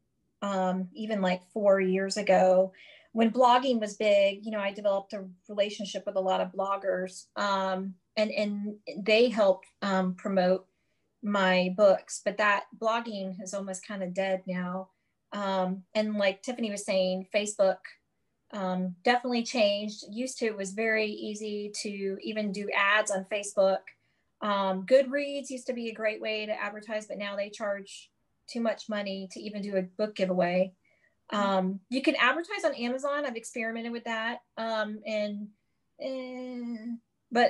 even like 4 years ago when blogging was big. I developed a relationship with a lot of bloggers, and they helped promote my books, but that blogging is almost kind of dead now. And like Tiffany was saying, Facebook definitely changed. Used to, it was very easy to even do ads on Facebook. Goodreads used to be a great way to advertise, but now they charge too much money to even do a book giveaway. You can advertise on Amazon. I've experimented with that. But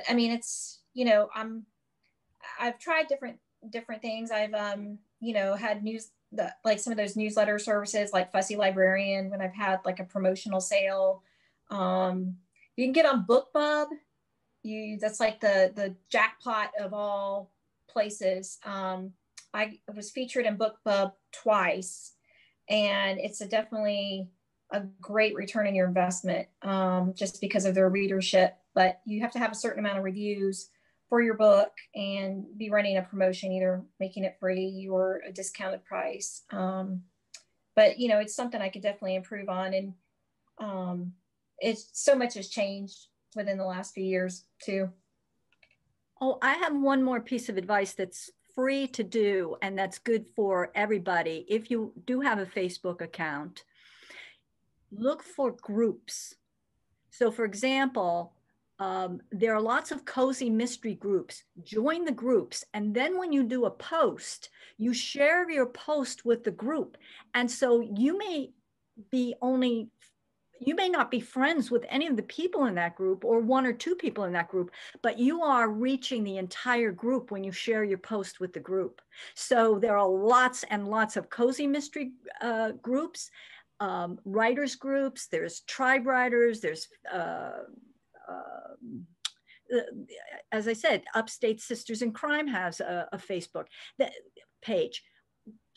I mean, it's, I've tried different things. I've, had like some of those newsletter services like Fussy Librarian, when I've had like a promotional sale. You can get on BookBub. That's like the jackpot of all places. I was featured in BookBub twice, and it's definitely a great return on your investment, just because of their readership. But you have to have a certain amount of reviews for your book and be running a promotion, either making it free or a discounted price. But it's something I could definitely improve on. And it's so much has changed within the last few years too. Oh, I have one more piece of advice that's free to do, and that's good for everybody. If you do have a Facebook account, look for groups. So for example, there are lots of cozy mystery groups. Join the groups. And then when you do a post, you share your post with the group. And so you may be only you may not be friends with any of the people in that group or one or two people in that group, but you are reaching the entire group when you share your post with the group. So there are lots and lots of cozy mystery groups, writers groups, there's tribe writers, there's, as I said, Upstate Sisters in Crime has a Facebook page.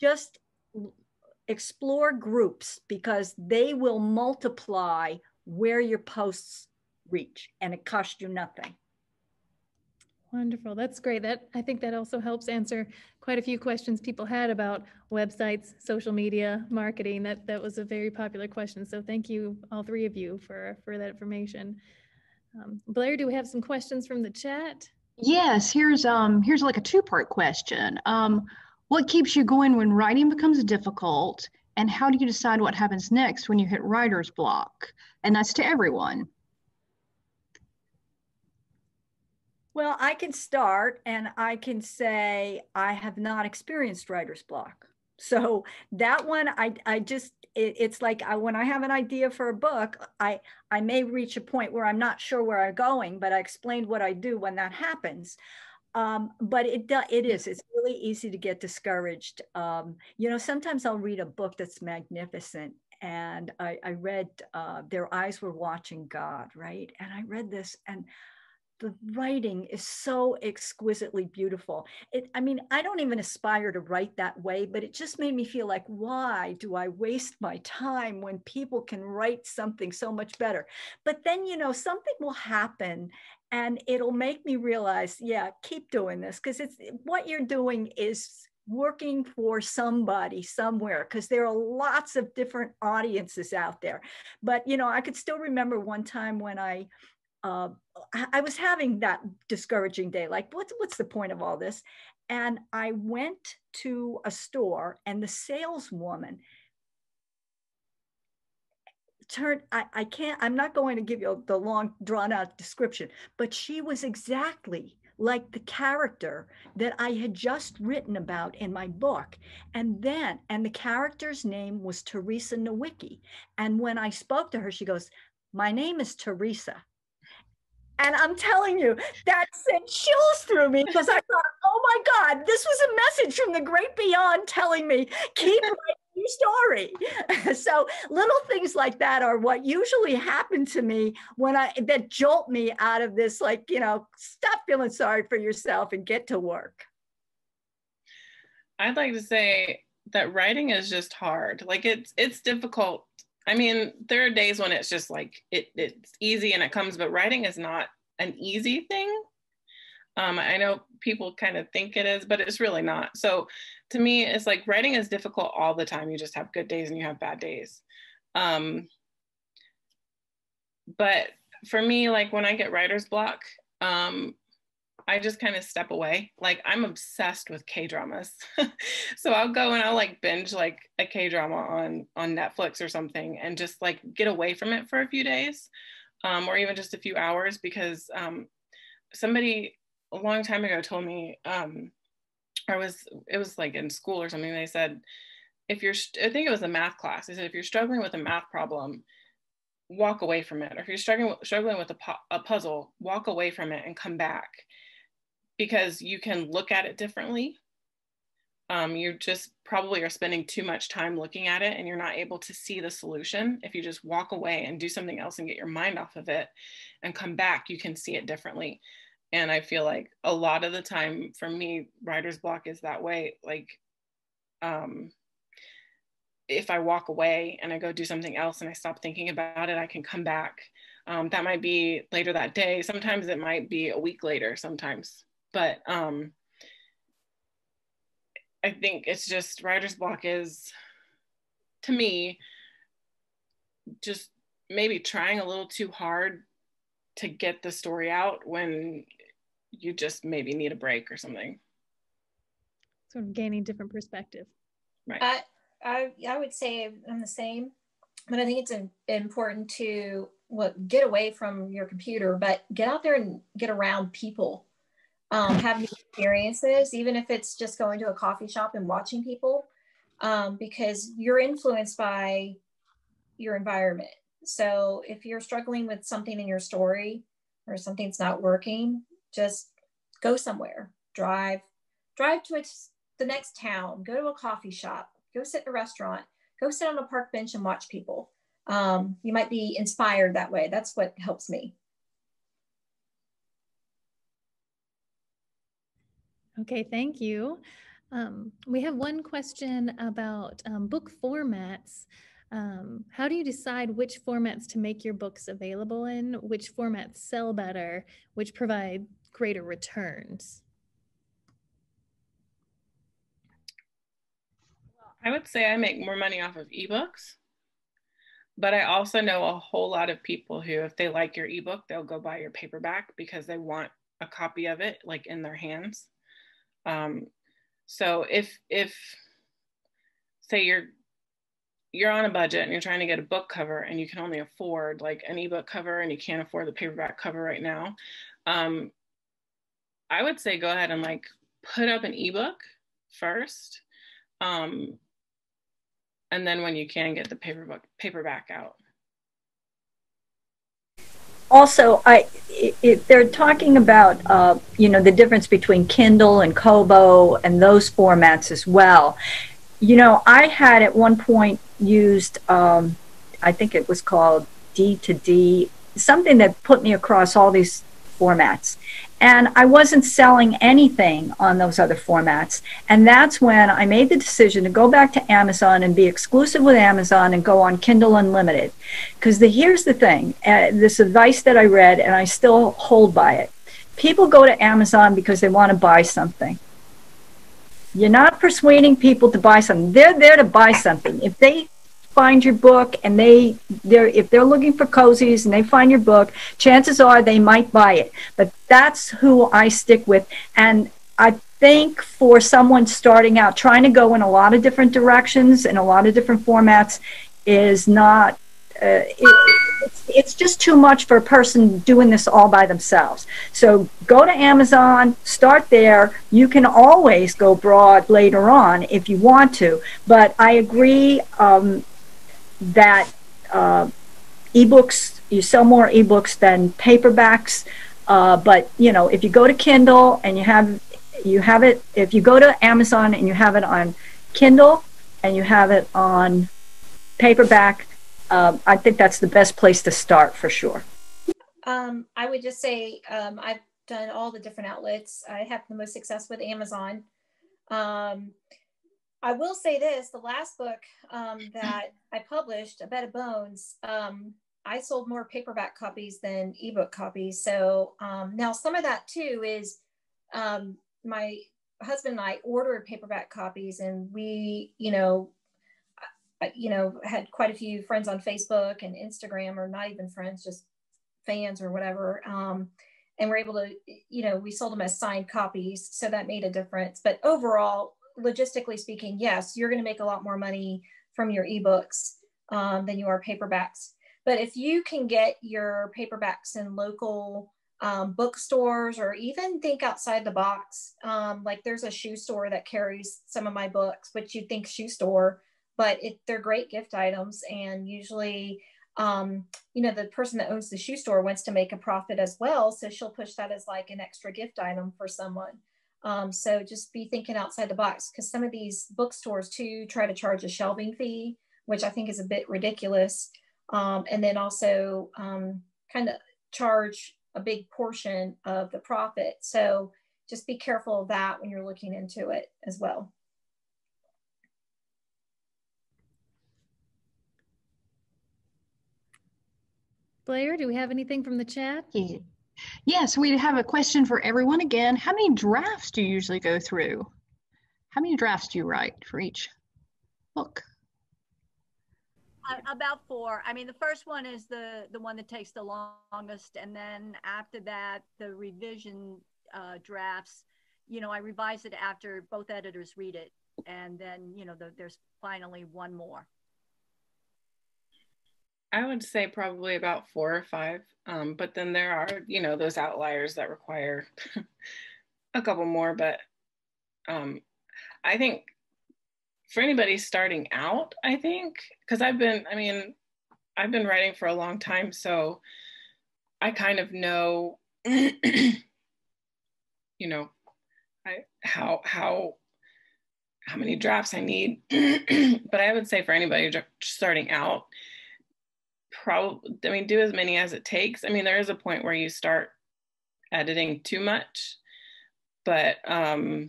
Just explore groups because they will multiply where your posts reach, and it costs you nothing. Wonderful. That's great. I think that also helps answer quite a few questions people had about websites, social media, marketing. That was a very popular question. So thank you, all three of you, for that information. Blair, do we have some questions from the chat? Yes, here's like a two-part question. What keeps you going when writing becomes difficult, and how do you decide what happens next when you hit writer's block? And that's to everyone. Well, I can start and I can say I have not experienced writer's block. So that one, it's like when I have an idea for a book, I may reach a point where I'm not sure where I'm going, but I explained what I do when that happens. But it's really easy to get discouraged. You know, sometimes I'll read a book that's magnificent, and I read Their Eyes Were Watching God, right? And I read this, and the writing is so exquisitely beautiful. I mean, I don't even aspire to write that way, but it just made me feel like, why do I waste my time when people can write something so much better? But then, you know, something will happen and it'll make me realize, yeah, keep doing this, because it's what you're doing is working for somebody somewhere, because there are lots of different audiences out there. But, you know, I could still remember one time when I was having that discouraging day, like what's the point of all this? And I went to a store, and the saleswoman I'm not going to give you the long drawn out description, but she was exactly like the character that I had just written about in my book. And the character's name was Teresa Nowicki. And when I spoke to her, she goes, "My name is Teresa." And I'm telling you, that sent chills through me, because I thought, oh my God, this was a message from the great beyond telling me, keep writing your story. So little things like that are what usually happen to me that jolt me out of this, like, you know, stop feeling sorry for yourself and get to work. I'd like to say that writing is just hard. Like it's difficult. I mean, there are days when it's just like, it's easy and it comes, but writing is not an easy thing. I know people kind of think it is, but it's really not. So to me, it's like writing is difficult all the time. You just have good days and you have bad days. But for me, like when I get writer's block, I just kind of step away. Like I'm obsessed with K-dramas. So I'll go and I'll like binge like a K-drama on Netflix or something, and just like get away from it for a few days, or even just a few hours, because somebody a long time ago told me, it was like in school or something, they said, I think it was a math class, they said, if you're struggling with a math problem, walk away from it. Or if you're struggling with a puzzle, walk away from it and come back, because you can look at it differently. You just probably are spending too much time looking at it, and you're not able to see the solution. If you just walk away and do something else and get your mind off of it and come back, you can see it differently. And I feel like a lot of the time for me, writer's block is that way. Like, if I walk away and I go do something else and I stop thinking about it, I can come back. That might be later that day. Sometimes it might be a week later sometimes. But I think it's just writer's block is, to me, just maybe trying a little too hard to get the story out when you just maybe need a break or something. Sort of gaining different perspective. Right. I would say I'm the same, but I think it's important to get away from your computer, but get out there and get around people. Have new experiences, even if it's just going to a coffee shop and watching people, because you're influenced by your environment. So if you're struggling with something in your story or something's not working, just go somewhere, drive to the next town, go to a coffee shop, go sit in a restaurant, go sit on a park bench and watch people. You might be inspired that way. That's what helps me. Okay, thank you. We have one question about book formats. How do you decide which formats to make your books available in, which formats sell better, which provide greater returns? I would say I make more money off of ebooks, but I also know a whole lot of people who, if they like your ebook, they'll go buy your paperback because they want a copy of it like in their hands. So if say you're on a budget and you're trying to get a book cover and you can only afford like an ebook cover and you can't afford the paperback cover right now, I would say go ahead and like put up an ebook first. And then when you can, get the paperback out. Also, they're talking about, you know, the difference between Kindle and Kobo and those formats as well. You know, I had at one point used, I think it was called D2D, something that put me across all these formats. And I wasn't selling anything on those other formats. And that's when I made the decision to go back to Amazon and be exclusive with Amazon and go on Kindle Unlimited. Because here's the thing, this advice that I read, and I still hold by it. People go to Amazon because they want to buy something. You're not persuading people to buy something. They're there to buy something. If they find your book and if they're looking for cozies and they find your book, chances are they might buy it. But that's who I stick with. And I think for someone starting out, trying to go in a lot of different directions and a lot of different formats is not, it's just too much for a person doing this all by themselves. So go to Amazon, start there. You can always go broad later on if you want to. But I agree that ebooks, you sell more ebooks than paperbacks. But you know, if you go to Kindle and you have it, if you go to Amazon and you have it on Kindle and you have it on paperback, I think that's the best place to start for sure. I would just say I've done all the different outlets. I have the most success with Amazon. I will say this, the last book that I published, A Bed of Bones, I sold more paperback copies than ebook copies. So now some of that too is my husband and I ordered paperback copies, and we, had quite a few friends on Facebook and Instagram, or not even friends, just fans or whatever. And we're able to, we sold them as signed copies. So that made a difference. But overall, logistically speaking, yes, you're going to make a lot more money from your ebooks than you are paperbacks. But if you can get your paperbacks in local bookstores, or even think outside the box, like there's a shoe store that carries some of my books, which you'd think shoe store, but they're great gift items. And usually, the person that owns the shoe store wants to make a profit as well. So she'll push that as like an extra gift item for someone. So just be thinking outside the box, because some of these bookstores too try to charge a shelving fee, which I think is a bit ridiculous. And then also kind of charge a big portion of the profit. So just be careful of that when you're looking into it as well. Blair, do we have anything from the chat? Yeah. Yes, we have a question for everyone again. How many drafts do you usually go through? How many drafts do you write for each book? About 4. I mean, the first one is the one that takes the longest, and then after that, the revision drafts, I revise it after both editors read it, and then there's finally one more. I would say probably about 4 or 5, but then there are those outliers that require a couple more. But I think for anybody starting out, I think, because I've I've been writing for a long time, so I kind of know, you know, how many drafts I need. But I would say for anybody starting out, probably, I mean, do as many as it takes. I mean, there is a point where you start editing too much, but I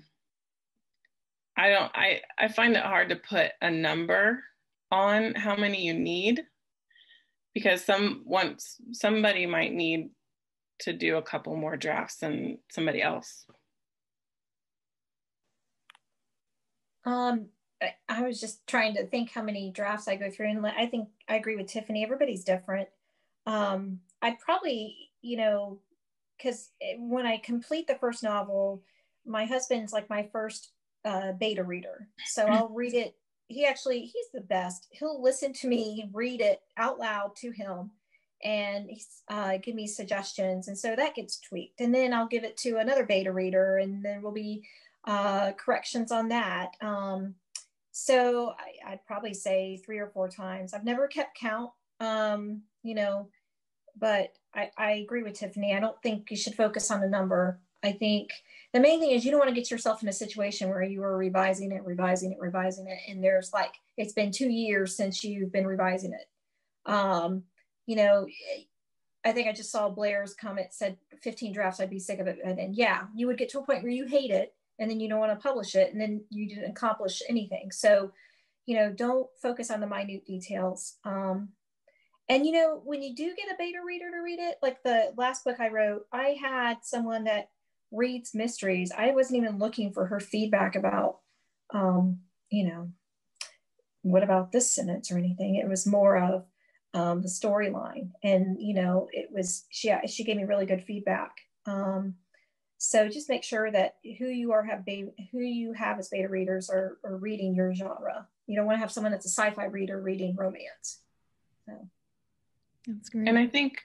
find it hard to put a number on how many you need, because somebody might need to do a couple more drafts than somebody else. I was just trying to think how many drafts I go through, and I think I agree with Tiffany. Everybody's different. I'd probably, because when I complete the first novel, my husband's like my first beta reader. So I'll read it. He's the best. He'll listen to me read it out loud to him and give me suggestions. And so that gets tweaked. And then I'll give it to another beta reader, and there will be corrections on that. So I'd probably say 3 or 4 times. I've never kept count, but I agree with Tiffany. I don't think you should focus on a number. I think the main thing is you don't want to get yourself in a situation where you are revising it, and there's like, it's been 2 years since you've been revising it. I think I just saw Blair's comment said 15 drafts, I'd be sick of it. And yeah, you would get to a point where you hate it, and then you don't want to publish it, and then you didn't accomplish anything. So, don't focus on the minute details. And when you do get a beta reader to read it, like the last book I wrote, I had someone that reads mysteries. I wasn't even looking for her feedback about, what about this sentence or anything. It was more of the storyline, and it was she gave me really good feedback. So just make sure that who you have as beta readers are reading your genre. You don't want to have someone that's a sci-fi reader reading romance. So that's great. And I think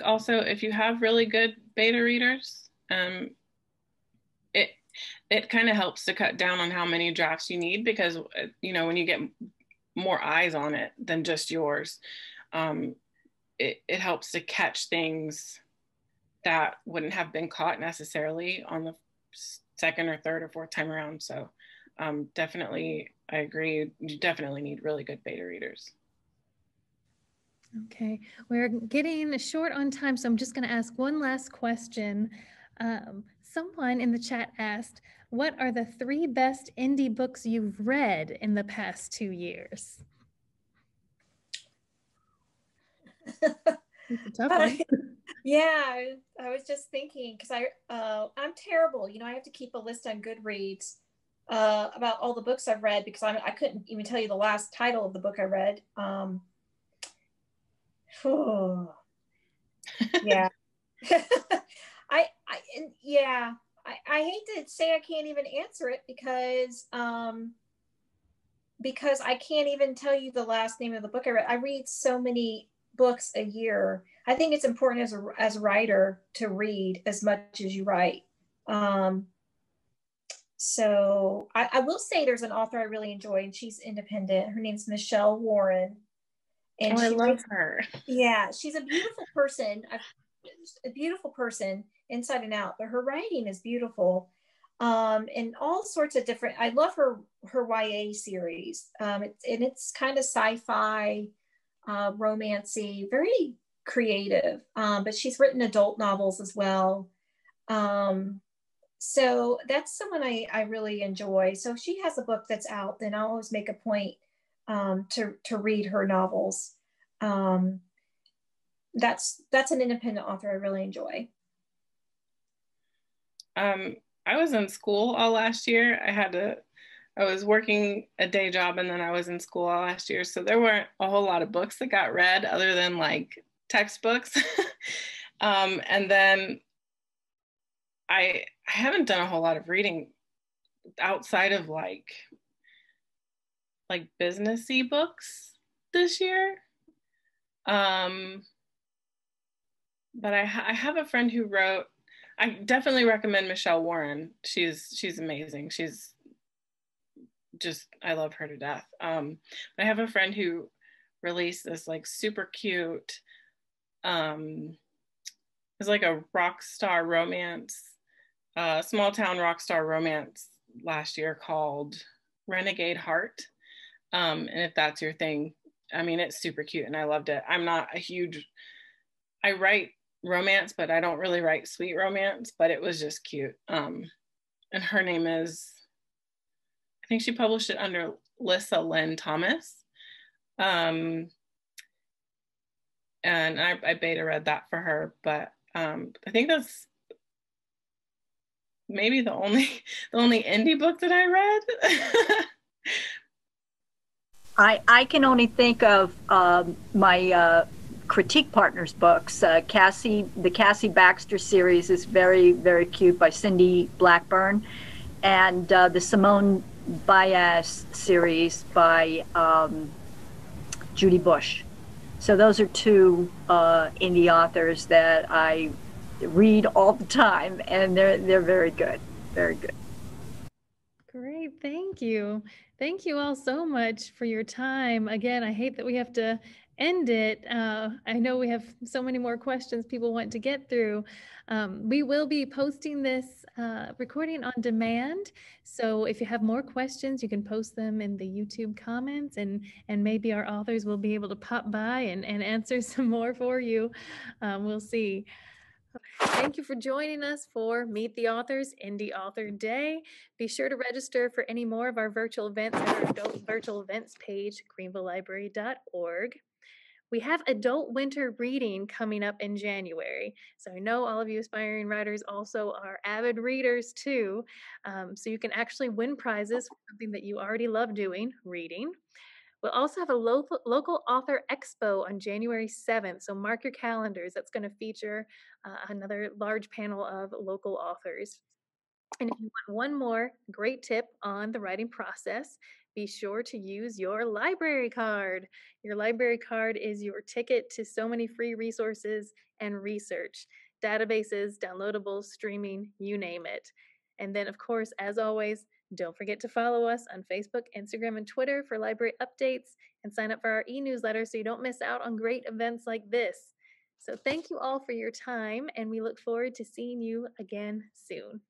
also, if you have really good beta readers, it kind of helps to cut down on how many drafts you need, because when you get more eyes on it than just yours, it helps to catch things that wouldn't have been caught necessarily on the second or third or fourth time around. So definitely, I agree. You definitely need really good beta readers. Okay, we're getting short on time, so I'm just going to ask one last question. Someone in the chat asked, what are the 3 best indie books you've read in the past 2 years? It's a tough one. Yeah, I was just thinking, because I'm terrible. I have to keep a list on Goodreads about all the books I've read, because I couldn't even tell you the last title of the book I read. Yeah. I hate to say I can't even answer it, because I can't even tell you the last name of the book I read. I read so many books a year. I think it's important as a writer to read as much as you write. So I will say there's an author I really enjoy, and she's independent. Her name's Michelle Warren. And I love her. Yeah, she's a beautiful person. A beautiful person inside and out, but her writing is beautiful. And all sorts of different, I love her YA series. It's kind of sci-fi, romancy, very creative, but she's written adult novels as well. So that's someone I really enjoy. So if she has a book that's out, then I'll always make a point to read her novels. That's an independent author I really enjoy. I was in school all last year. I was working a day job, and then I was in school all last year. So there weren't a whole lot of books that got read other than like textbooks. And then I haven't done a whole lot of reading outside of like businessy books this year. But I have a friend who wrote, I definitely recommend Michelle Warren. She's amazing. She's just, I love her to death. I have a friend who released this like super cute, it's like a rock star romance, small town rock star romance last year called Renegade Heart. And if that's your thing, I mean, it's super cute and I loved it. I'm not a huge, I write romance, but I don't really write sweet romance, but it was just cute. And her name is, I think she published it under Lissa Lynn Thomas. And I beta read that for her, but I think that's maybe the only indie book that I read. I can only think of my critique partners books. The Cassie Baxter series is very, very cute by Cindy Blackburn, and the Simone Bias series by Judy Bush. So those are two indie authors that I read all the time, and they're very good, very good. Great, thank you. Thank you all so much for your time. Again, I hate that we have to end it. I know we have so many more questions people want to get through. We will be posting this recording on demand. So if you have more questions, you can post them in the YouTube comments, and maybe our authors will be able to pop by and answer some more for you. We'll see. Thank you for joining us for Meet the Authors Indie Author Day. Be sure to register for any more of our virtual events at our adult virtual events page, greenvillelibrary.org. We have adult winter reading coming up in January. So I know all of you aspiring writers also are avid readers too. So you can actually win prizes for something that you already love doing, reading. We'll also have a local author expo on January 7th. So mark your calendars. That's going to feature another large panel of local authors. And if you want one more great tip on the writing process, be sure to use your library card. Your library card is your ticket to so many free resources and research, databases, downloadables, streaming, you name it. And then, of course, as always, don't forget to follow us on Facebook, Instagram, and Twitter for library updates, and sign up for our e-newsletter so you don't miss out on great events like this. So thank you all for your time, and we look forward to seeing you again soon.